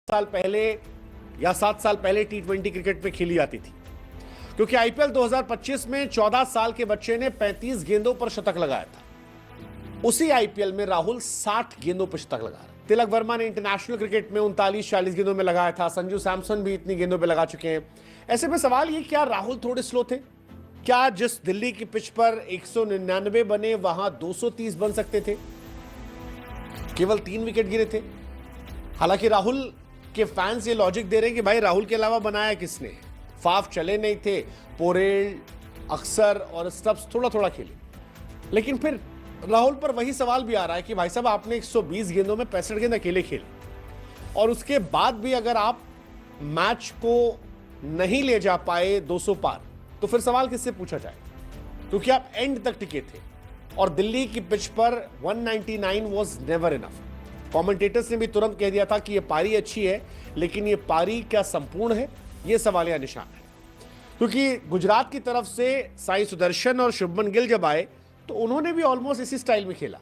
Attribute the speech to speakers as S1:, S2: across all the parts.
S1: साल पहले या 7 साल पहले टी20 क्रिकेट में खेली जाती थी, क्योंकि आईपीएल 2025 में 14 साल के बच्चे ने 35 गेंदों पर शतक लगाया था। उसी आईपीएल में राहुल 60 गेंदों पर शतक लगा रहे। तिलक वर्मा ने इंटरनेशनल क्रिकेट में 39-40 गेंदों में लगाया था। संजू सैमसन भी इतनी गेंदों पे लगा चुके हैं। ऐसे में सवाल ये, क्या राहुल थोड़े स्लो थे? क्या जिस दिल्ली की पिच पर 199 बने वहां 230 बन सकते थे? केवल 3 विकेट गिरे थे। हालांकि राहुल के फैंस ये लॉजिक दे रहे हैं कि भाई राहुल के अलावा बनाया किसने? फाफ चले नहीं थे, पोरेल, अक्सर और स्टब्स थोड़ा थोड़ा खेले। लेकिन फिर राहुल पर वही सवाल भी आ रहा है कि भाई साहब, आपने 120 गेंदों में 65 गेंद अकेले खेले और उसके बाद भी अगर आप मैच को नहीं ले जा पाए 200 पार, तो फिर सवाल किससे पूछा जाए? क्योंकि आप एंड तक टिके थे और दिल्ली की पिच पर 199 वाज नेवर इनफ। कमेंटेटर्स ने भी तुरंत कह दिया था कि यह पारी अच्छी है, लेकिन यह पारी क्या संपूर्ण है? यह सवालिया निशान है। क्योंकि गुजरात की तरफ से साई सुदर्शन और शुभमन गिल जब आए तो उन्होंने भी ऑलमोस्ट इसी स्टाइल में खेला,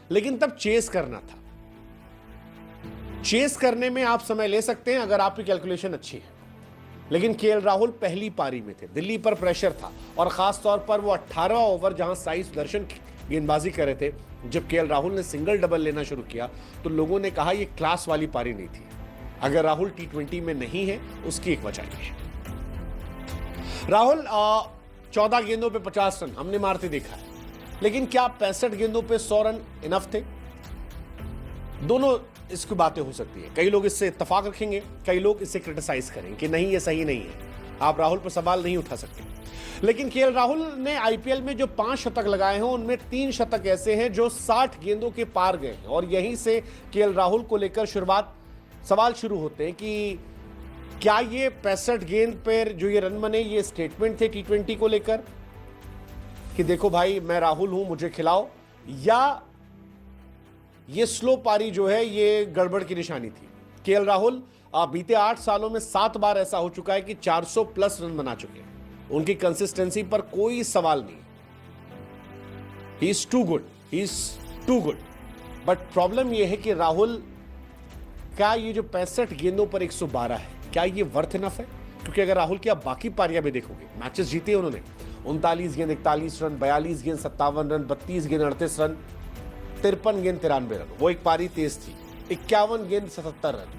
S1: लेकिन तब चेस करना था। चेस करने में आप समय ले सकते हैं अगर आपकी कैलकुलेशन अच्छी है, लेकिन केएल राहुल पहली पारी में थे, दिल्ली पर प्रेशर था और खास तौर पर वो 18 ओवर जहां साई सुदर्शन गेंदबाजी कर रहे थे, जब केएल राहुल ने सिंगल डबल लेना शुरू किया तो लोगों ने कहा यह क्लास वाली पारी नहीं थी। अगर राहुल टी20 में नहीं है, उसकी एक वजह है। राहुल 14 गेंदों पे 50 रन हमने मारते देखा है, लेकिन क्या 65 गेंदों पे 100 रन इनफ थे? दोनों इसकी बातें हो सकती है। कई लोग इससे इत्तेफाक रखेंगे, कई लोग इससे क्रिटिसाइज करेंगे कि नहीं, ये सही नहीं है, आप राहुल पर सवाल नहीं उठा सकते। लेकिन केएल राहुल ने आईपीएल में जो 5 शतक लगाए हैं, उनमें 3 शतक ऐसे हैं जो 60 गेंदों के पार गए हैं और यहीं से केएल राहुल को लेकर सवाल शुरू होते हैं कि क्या ये 65 गेंद पर जो ये रन बने, ये स्टेटमेंट थे टी20 को लेकर कि देखो भाई मैं राहुल हूं, मुझे खिलाओ, या ये स्लो पारी जो है ये गड़बड़ की निशानी थी? केएल राहुल बीते 8 सालों में 7 बार ऐसा हो चुका है कि 400 प्लस रन बना चुके हैं। उनकी कंसिस्टेंसी पर कोई सवाल नहीं। He is too good, he is too good. But problem यह है कि राहुल क्या ये जो 65 गेंदों पर 112 है, क्या ये वर्थ इनफ है? क्योंकि अगर राहुल की आप बाकी पारियां भी देखोगे, मैचेस जीते उन्होंने 39 गेंद 41 रन, 42 गेंद 57 रन, 32 गेंद 38 रन, 53 गेंद 93 रन। वो एक पारी तेज थी, 51 गेंद 77 रन।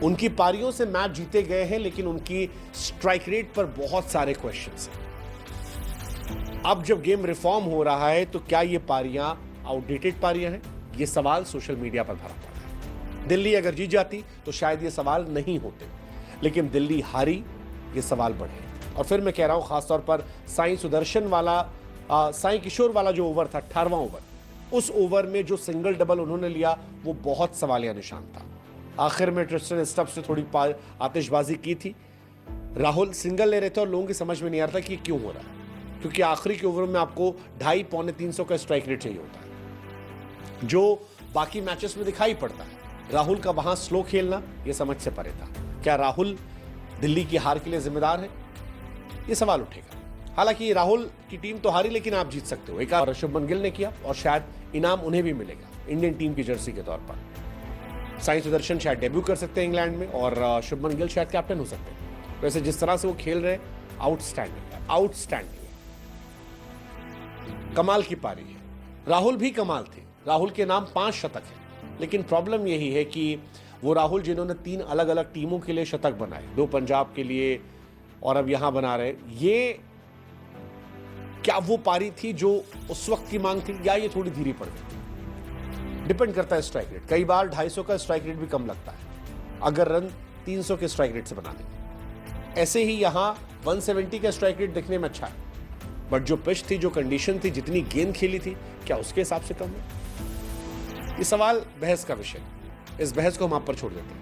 S1: उनकी पारियों से मैच जीते गए हैं, लेकिन उनकी स्ट्राइक रेट पर बहुत सारे क्वेश्चंस हैं। अब जब गेम रिफॉर्म हो रहा है तो क्या ये पारियां आउटडेटेड पारियां हैं? ये सवाल सोशल मीडिया पर भरा पड़ा है। दिल्ली अगर जीत जाती तो शायद ये सवाल नहीं होते, लेकिन दिल्ली हारी, ये सवाल बढ़े। और फिर मैं कह रहा हूं, खासतौर पर साई सुदर्शन वाला, साई किशोर वाला जो ओवर था, 18वां ओवर, उस ओवर में जो सिंगल डबल उन्होंने लिया वो बहुत सवालिया निशान था। आखिर में ट्रिस्टन स्टब्स ने थोड़ी आतिशबाजी की थी। राहुल सिंगल ले रहे थे और लोगों की समझ में नहीं आ रहा था कि क्यों हो रहा है, क्योंकि आखिरी के ओवर में आपको 250 पौने 300 का स्ट्राइक रेट चाहिए होता है, जो बाकी मैचेस में दिखाई पड़ता है। राहुल का वहां स्लो खेलना ये समझ से परे था। क्या राहुल दिल्ली की हार के लिए जिम्मेदार है? ये सवाल उठेगा। हालांकि राहुल की टीम तो हारी, लेकिन आप जीत सकते हो। एक और शुभमन गिल ने किया और शायद इनाम उन्हें भी मिलेगा इंडियन टीम की जर्सी के तौर पर। साई सुदर्शन शायद डेब्यू कर सकते हैं इंग्लैंड में और शुभमन गिल शायद कैप्टन हो सकते हैं। वैसे जिस तरह से वो खेल रहे हैं, आउटस्टैंडिंग है, आउटस्टैंडिंग है, कमाल की पारी है। राहुल भी कमाल थे, राहुल के नाम 5 शतक है, लेकिन प्रॉब्लम यही है कि वो राहुल जिन्होंने 3 अलग अलग टीमों के लिए शतक बनाए, 2 पंजाब के लिए और अब यहां बना रहे, ये क्या वो पारी थी जो उस वक्त की मांग थी, या ये थोड़ी धीरे पड़ गई? डिपेंड करता है स्ट्राइक रेट। कई बार 250 का स्ट्राइक रेट भी कम लगता है अगर रन 300 के स्ट्राइक रेट से बना दें। ऐसे ही यहां 170 का स्ट्राइक रेट दिखने में अच्छा है, बट जो पिच थी, जो कंडीशन थी, जितनी गेंद खेली थी, क्या उसके हिसाब से कम है? ये सवाल बहस का विषय है। इस बहस को हम आप पर छोड़ देते हैं।